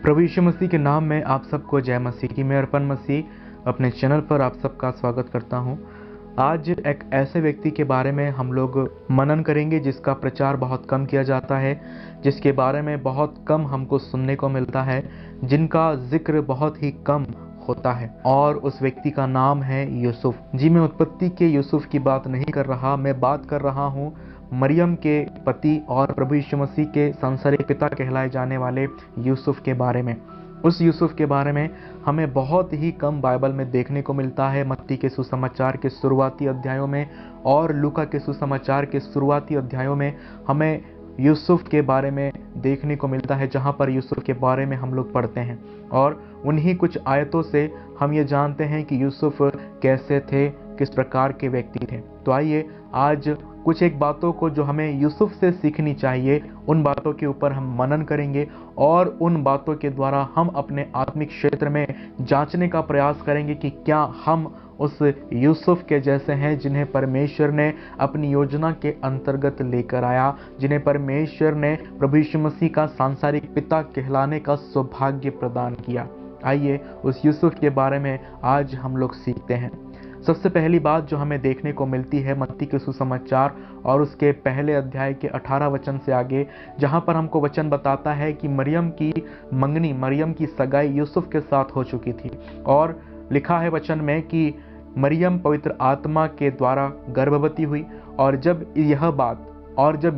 प्रभु यीशु मसीह के नाम में आप सबको जय मसीह की। मैं अर्पण मसीह अपने चैनल पर आप सबका स्वागत करता हूं। आज एक ऐसे व्यक्ति के बारे में हम लोग मनन करेंगे जिसका प्रचार बहुत कम किया जाता है, जिसके बारे में बहुत कम हमको सुनने को मिलता है, जिनका जिक्र बहुत ही कम होता है, और उस व्यक्ति का नाम है यूसुफ जी। मैं उत्पत्ति के यूसुफ की बात नहीं कर रहा, मैं बात कर रहा हूँ मरियम के पति और प्रभु यीशु मसीह के सांसारिक पिता कहलाए जाने वाले यूसुफ के बारे में। उस यूसुफ के बारे में हमें बहुत ही कम बाइबल में देखने को मिलता है। मत्ती के सुसमाचार के शुरुआती अध्यायों में और लूका के सुसमाचार के शुरुआती अध्यायों में हमें यूसुफ के बारे में देखने को मिलता है, जहाँ पर यूसुफ के बारे में हम लोग पढ़ते हैं और उन्हीं कुछ आयतों से हम ये जानते हैं कि यूसुफ कैसे थे, किस प्रकार के व्यक्ति थे। तो आइए आज कुछ एक बातों को जो हमें यूसुफ से सीखनी चाहिए, उन बातों के ऊपर हम मनन करेंगे और उन बातों के द्वारा हम अपने आत्मिक क्षेत्र में जांचने का प्रयास करेंगे कि क्या हम उस यूसुफ के जैसे हैं जिन्हें परमेश्वर ने अपनी योजना के अंतर्गत लेकर आया, जिन्हें परमेश्वर ने प्रभु यीशु मसीह का सांसारिक पिता कहलाने का सौभाग्य प्रदान किया। आइए उस यूसुफ के बारे में आज हम लोग सीखते हैं। सबसे पहली बात जो हमें देखने को मिलती है मत्ती के सुसमाचार और उसके पहले अध्याय के 18 वचन से आगे, जहां पर हमको वचन बताता है कि मरियम की मंगनी, मरियम की सगाई यूसुफ के साथ हो चुकी थी। और लिखा है वचन में कि मरियम पवित्र आत्मा के द्वारा गर्भवती हुई, और जब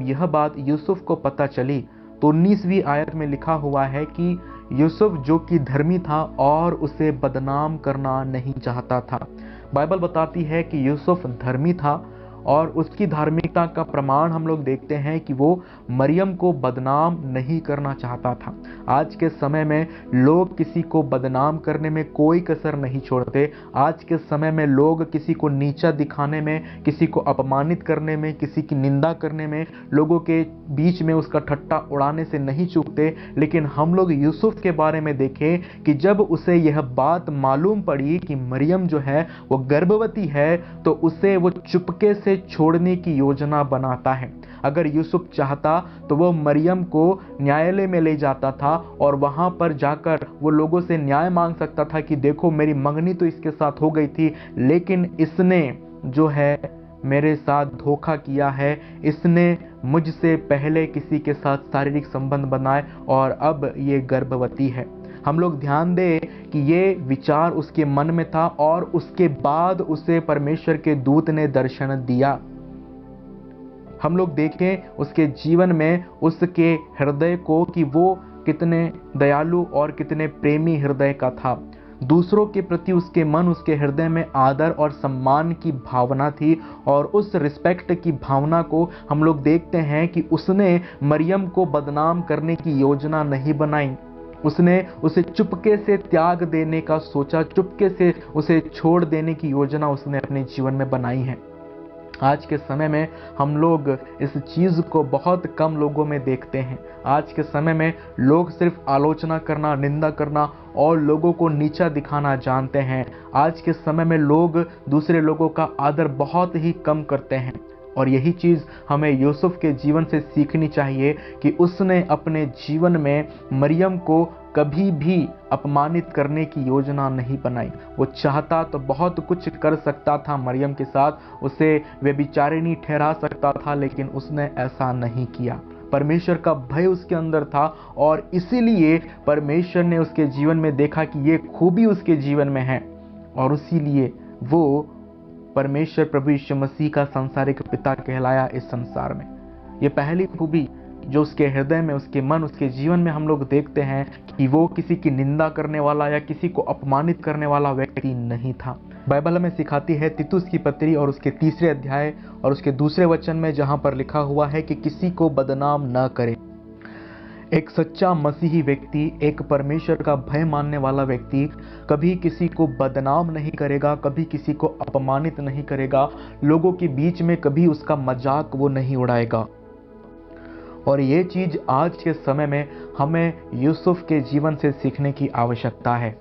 यह बात यूसुफ को पता चली तो 19वीं आयत में लिखा हुआ है कि यूसुफ जो कि धर्मी था और उसे बदनाम करना नहीं चाहता था। बाइबल बताती है कि यूसुफ धर्मी था और उसकी धार्मिकता का प्रमाण हम लोग देखते हैं कि वो मरियम को बदनाम नहीं करना चाहता था। आज के समय में लोग किसी को बदनाम करने में कोई कसर नहीं छोड़ते। आज के समय में लोग किसी को नीचा दिखाने में, किसी को अपमानित करने में, किसी की निंदा करने में, लोगों के बीच में उसका ठट्टा उड़ाने से नहीं चूकते। लेकिन हम लोग यूसुफ के बारे में देखें कि जब उसे यह बात मालूम पड़ी कि मरियम जो है वो गर्भवती है, तो उसे वो चुपके से छोड़ने की योजना बनाता है। अगर यूसुफ चाहता तो वो मरियम को न्यायालय में ले जाता था और वहां पर जाकर वो लोगों से न्याय मांग सकता था कि देखो मेरी मंगनी तो इसके साथ हो गई थी, लेकिन इसने जो है मेरे साथ धोखा किया है, इसने मुझसे पहले किसी के साथ शारीरिक संबंध बनाए और अब ये गर्भवती है। हम लोग ध्यान दें कि ये विचार उसके मन में था और उसके बाद उसे परमेश्वर के दूत ने दर्शन दिया। हम लोग देखें उसके जीवन में उसके हृदय को कि वो कितने दयालु और कितने प्रेमी हृदय का था। दूसरों के प्रति उसके मन, उसके हृदय में आदर और सम्मान की भावना थी, और उस रिस्पेक्ट की भावना को हम लोग देखते हैं कि उसने मरियम को बदनाम करने की योजना नहीं बनाई। उसने उसे चुपके से त्याग देने का सोचा, चुपके से उसे छोड़ देने की योजना उसने अपने जीवन में बनाई है। आज के समय में हम लोग इस चीज़ को बहुत कम लोगों में देखते हैं। आज के समय में लोग सिर्फ आलोचना करना, निंदा करना और लोगों को नीचा दिखाना जानते हैं। आज के समय में लोग दूसरे लोगों का आदर बहुत ही कम करते हैं, और यही चीज़ हमें यूसुफ के जीवन से सीखनी चाहिए कि उसने अपने जीवन में मरियम को कभी भी अपमानित करने की योजना नहीं बनाई। वो चाहता तो बहुत कुछ कर सकता था मरियम के साथ, उसे व्यभिचारिणी ठहरा सकता था, लेकिन उसने ऐसा नहीं किया। परमेश्वर का भय उसके अंदर था और इसीलिए परमेश्वर ने उसके जीवन में देखा कि ये खूबी उसके जीवन में है, और इसीलिए वो परमेश्वर प्रभु यीशु मसीह का सांसारिक पिता कहलाया इस संसार में। ये पहली खूबी जो उसके हृदय में, उसके मन, उसके जीवन में हम लोग देखते हैं कि वो किसी की निंदा करने वाला या किसी को अपमानित करने वाला व्यक्ति नहीं था। बाइबल हमें सिखाती है तीतुस की पत्री और उसके 3 अध्याय और उसके 2 वचन में, जहां पर लिखा हुआ है कि किसी को बदनाम न करे। एक सच्चा मसीही व्यक्ति, एक परमेश्वर का भय मानने वाला व्यक्ति कभी किसी को बदनाम नहीं करेगा, कभी किसी को अपमानित नहीं करेगा, लोगों के बीच में कभी उसका मजाक वो नहीं उड़ाएगा। और ये चीज़ आज के समय में हमें यूसुफ के जीवन से सीखने की आवश्यकता है।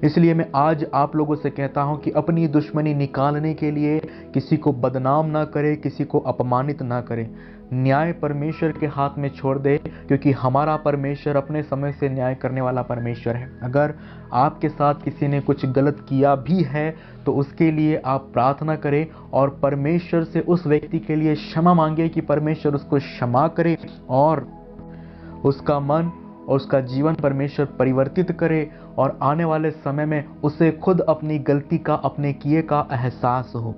इसलिए मैं आज आप लोगों से कहता हूं कि अपनी दुश्मनी निकालने के लिए किसी को बदनाम ना करें, किसी को अपमानित ना करें। न्याय परमेश्वर के हाथ में छोड़ दे, क्योंकि हमारा परमेश्वर अपने समय से न्याय करने वाला परमेश्वर है। अगर आपके साथ किसी ने कुछ गलत किया भी है तो उसके लिए आप प्रार्थना करें और परमेश्वर से उस व्यक्ति के लिए क्षमा मांगे कि परमेश्वर उसको क्षमा करे और उसका मन और उसका जीवन परमेश्वर परिवर्तित करे और आने वाले समय में उसे खुद अपनी गलती का, अपने किए का एहसास हो।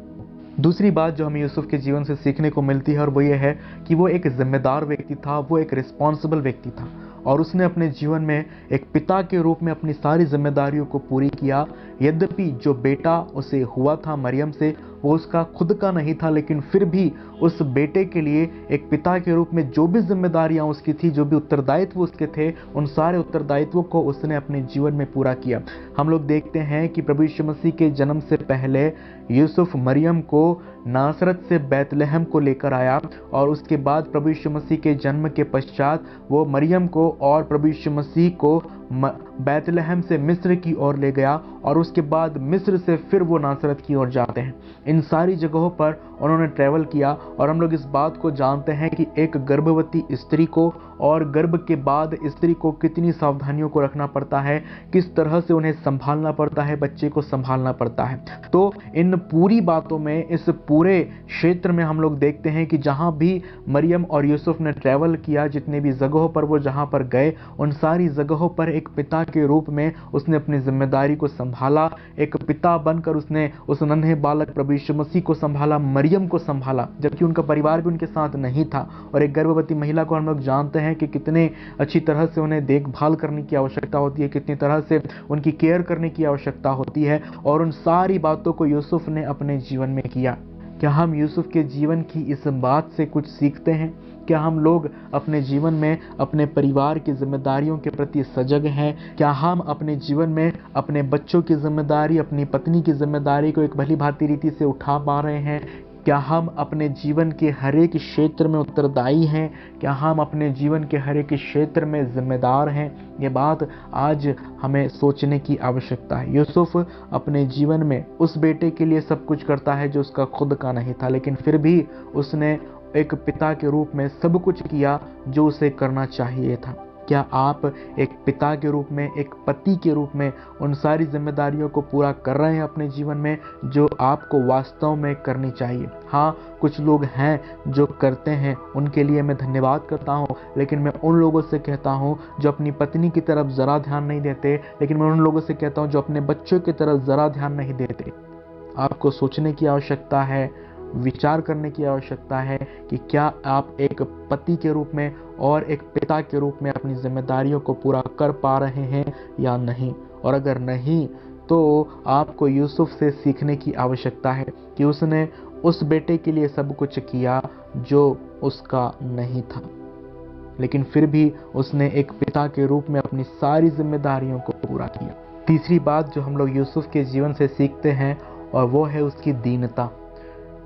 दूसरी बात जो हमें यूसुफ के जीवन से सीखने को मिलती है और वो ये है कि वो एक जिम्मेदार व्यक्ति था, वो एक रिस्पॉन्सिबल व्यक्ति था और उसने अपने जीवन में एक पिता के रूप में अपनी सारी जिम्मेदारियों को पूरी किया। यद्यपि जो बेटा उसे हुआ था मरियम से, वो उसका खुद का नहीं था, लेकिन फिर भी उस बेटे के लिए एक पिता के रूप में जो भी जिम्मेदारियां उसकी थी, जो भी उत्तरदायित्व उसके थे, उन सारे उत्तरदायित्वों को उसने अपने जीवन में पूरा किया। हम लोग देखते हैं कि प्रभु यीशु मसीह के जन्म से पहले यूसुफ मरियम को नासरत से बैतलहम को लेकर आया और उसके बाद प्रभु यीशु मसीह के जन्म के पश्चात वो मरियम को और प्रभु यीशु मसीह को बैतलहम से मिस्र की ओर ले गया और उसके बाद मिस्र से फिर वो नासरत की ओर जाते हैं। इन सारी जगहों पर उन्होंने ट्रैवल किया और हम लोग इस बात को जानते हैं कि एक गर्भवती स्त्री को और गर्भ के बाद स्त्री को कितनी सावधानियों को रखना पड़ता है, किस तरह से उन्हें संभालना पड़ता है, बच्चे को संभालना पड़ता है। तो इन पूरी बातों में, इस पूरे क्षेत्र में हम लोग देखते हैं कि जहाँ भी मरियम और यूसुफ ने ट्रैवल किया, जितने भी जगहों पर वो जहाँ पर गए, उन सारी जगहों पर एक पिता के रूप में उसने अपनी जिम्मेदारी को संभाला। एक पिता बनकर उसने उस नन्हे बालक प्रभु यीशु मसीह को संभाला, मरियम को संभाला, जबकि उनका परिवार भी उनके साथ नहीं था। और एक गर्भवती महिला को हम लोग जानते हैं कि कितने अच्छी तरह से उन्हें देखभाल करने की आवश्यकता होती है, कितनी तरह से उनकी केयर करने की आवश्यकता होती है, और उन सारी बातों को यूसुफ ने अपने जीवन में किया। क्या हम यूसुफ के जीवन की इस बात से कुछ सीखते हैं? क्या हम लोग अपने जीवन में अपने परिवार की जिम्मेदारियों के प्रति सजग हैं? क्या हम अपने जीवन में अपने बच्चों की जिम्मेदारी, अपनी पत्नी की जिम्मेदारी को एक भली भांति रीति से उठा पा रहे हैं? क्या हम अपने जीवन के हर एक क्षेत्र में उत्तरदायी हैं? क्या हम अपने जीवन के हर एक क्षेत्र में जिम्मेदार हैं? ये बात आज हमें सोचने की आवश्यकता है। यूसुफ अपने जीवन में उस बेटे के लिए सब कुछ करता है जो उसका खुद का नहीं था, लेकिन फिर भी उसने एक पिता के रूप में सब कुछ किया जो उसे करना चाहिए था। क्या आप एक पिता के रूप में, एक पति के रूप में उन सारी जिम्मेदारियों को पूरा कर रहे हैं अपने जीवन में जो आपको वास्तव में करनी चाहिए? हाँ, कुछ लोग हैं जो करते हैं, उनके लिए मैं धन्यवाद करता हूँ, लेकिन मैं उन लोगों से कहता हूँ जो अपनी पत्नी की तरफ ज़रा ध्यान नहीं देते, लेकिन मैं उन लोगों से कहता हूँ जो अपने बच्चों की तरफ ज़रा ध्यान नहीं देते। आपको सोचने की आवश्यकता है, विचार करने की आवश्यकता है कि क्या आप एक पति के रूप में और एक पिता के रूप में अपनी जिम्मेदारियों को पूरा कर पा रहे हैं या नहीं। और अगर नहीं तो आपको यूसुफ से सीखने की आवश्यकता है कि उसने उस बेटे के लिए सब कुछ किया जो उसका नहीं था, लेकिन फिर भी उसने एक पिता के रूप में अपनी सारी जिम्मेदारियों को पूरा किया। तीसरी बात जो हम लोग यूसुफ के जीवन से सीखते हैं और वो है उसकी दीनता।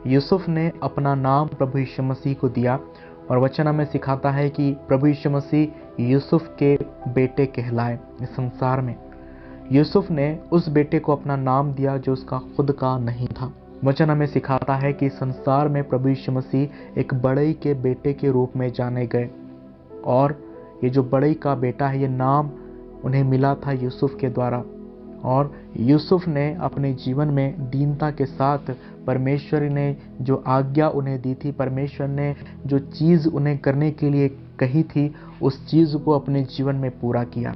यूसुफ ने अपना नाम प्रभु यीशु मसीह को दिया और वचन हमें सिखाता है कि प्रभु यीशु मसीह यूसुफ के बेटे कहलाए इस संसार में। यूसुफ ने उस बेटे को अपना नाम दिया जो उसका खुद का नहीं था। वचन हमें सिखाता है कि संसार में प्रभु यीशु मसीह एक बड़ई के बेटे के रूप में जाने गए और ये जो बड़ई का बेटा है, ये नाम उन्हें मिला था यूसुफ के द्वारा। और यूसुफ ने अपने जीवन में दीनता के साथ परमेश्वर ने जो आज्ञा उन्हें दी थी, परमेश्वर ने जो चीज़ उन्हें करने के लिए कही थी, उस चीज़ को अपने जीवन में पूरा किया।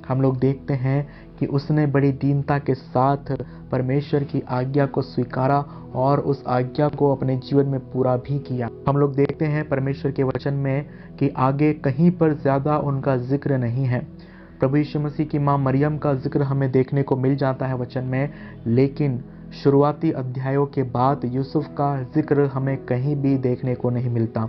हम लोग देखते हैं कि उसने बड़ी दीनता के साथ परमेश्वर की आज्ञा को स्वीकारा और उस आज्ञा को अपने जीवन में पूरा भी किया। हम लोग देखते हैं परमेश्वर के वचन में कि आगे कहीं पर ज़्यादा उनका जिक्र नहीं है। प्रभु यीशु मसीह की माँ मरियम का जिक्र हमें देखने को मिल जाता है वचन में, लेकिन शुरुआती अध्यायों के बाद यूसुफ का जिक्र हमें कहीं भी देखने को नहीं मिलता।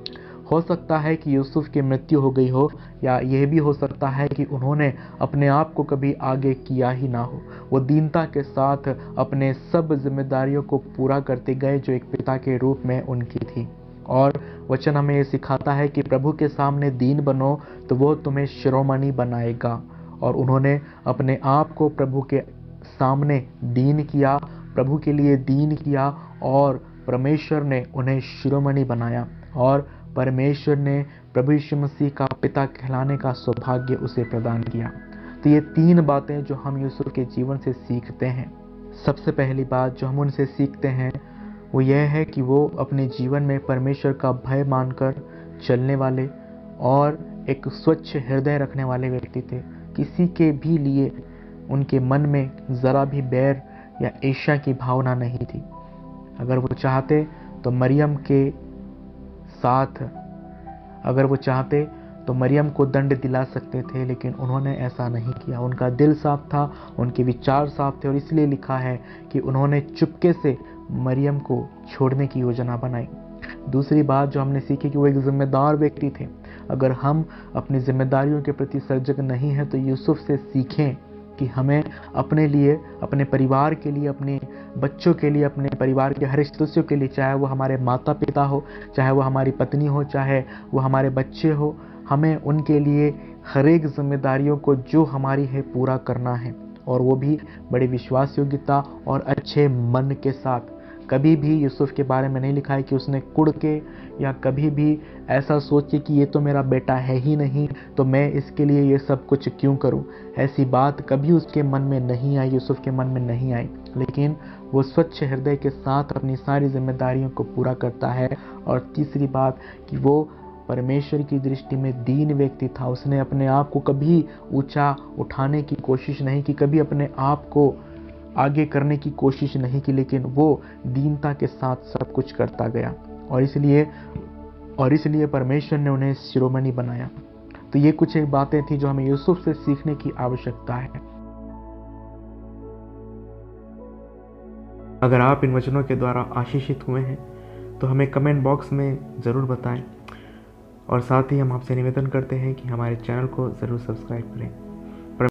हो सकता है कि यूसुफ की मृत्यु हो गई हो, या यह भी हो सकता है कि उन्होंने अपने आप को कभी आगे किया ही ना हो। वो दीनता के साथ अपने सब जिम्मेदारियों को पूरा करते गए जो एक पिता के रूप में उनकी थी। और वचन हमें ये सिखाता है कि प्रभु के सामने दीन बनो तो वो तुम्हें शिरोमणि बनाएगा। और उन्होंने अपने आप को प्रभु के सामने दीन किया, प्रभु के लिए दीन किया और परमेश्वर ने उन्हें शिरोमणि बनाया। और परमेश्वर ने प्रभु यीशु मसीह का पिता कहलाने का सौभाग्य उसे प्रदान किया। तो ये 3 बातें जो हम यूसुफ के जीवन से सीखते हैं। सबसे पहली बात जो हम उनसे सीखते हैं वो यह है कि वो अपने जीवन में परमेश्वर का भय मानकर चलने वाले और एक स्वच्छ हृदय रखने वाले व्यक्ति थे। किसी के भी लिए उनके मन में ज़रा भी बैर या ईर्ष्या की भावना नहीं थी। अगर वो चाहते तो मरियम को दंड दिला सकते थे, लेकिन उन्होंने ऐसा नहीं किया। उनका दिल साफ था, उनके विचार साफ थे, और इसलिए लिखा है कि उन्होंने चुपके से मरियम को छोड़ने की योजना बनाई। दूसरी बात जो हमने सीखी कि वो एक जिम्मेदार व्यक्ति थे। अगर हम अपनी जिम्मेदारियों के प्रति सजग नहीं हैं तो यूसुफ से सीखें कि हमें अपने लिए, अपने परिवार के लिए, अपने बच्चों के लिए, अपने परिवार के हर सदस्यों के लिए, चाहे वो हमारे माता पिता हो, चाहे वो हमारी पत्नी हो, चाहे वो हमारे बच्चे हो, हमें उनके लिए हर एक जिम्मेदारियों को जो हमारी है पूरा करना है, और वो भी बड़े विश्वास योग्यता और अच्छे मन के साथ। कभी भी यूसुफ के बारे में नहीं लिखा है कि उसने कुड़ के या कभी भी ऐसा सोचे कि ये तो मेरा बेटा है ही नहीं, तो मैं इसके लिए ये सब कुछ क्यों करूं। ऐसी बात कभी उसके मन में नहीं आई, यूसुफ के मन में नहीं आई। लेकिन वो स्वच्छ हृदय के साथ अपनी सारी जिम्मेदारियों को पूरा करता है। और तीसरी बात कि वो परमेश्वर की दृष्टि में दीन व्यक्ति था। उसने अपने आप को कभी ऊंचा उठाने की कोशिश नहीं की, कभी अपने आप को आगे करने की कोशिश नहीं की, लेकिन वो दीनता के साथ सब कुछ करता गया, और इसलिए परमेश्वर ने उन्हें शिरोमणि बनाया। तो ये कुछ एक बातें थी जो हमें यूसुफ से सीखने की आवश्यकता है। अगर आप इन वचनों के द्वारा आशीषित हुए हैं तो हमें कमेंट बॉक्स में ज़रूर बताएं, और साथ ही हम आपसे निवेदन करते हैं कि हमारे चैनल को ज़रूर सब्सक्राइब करें।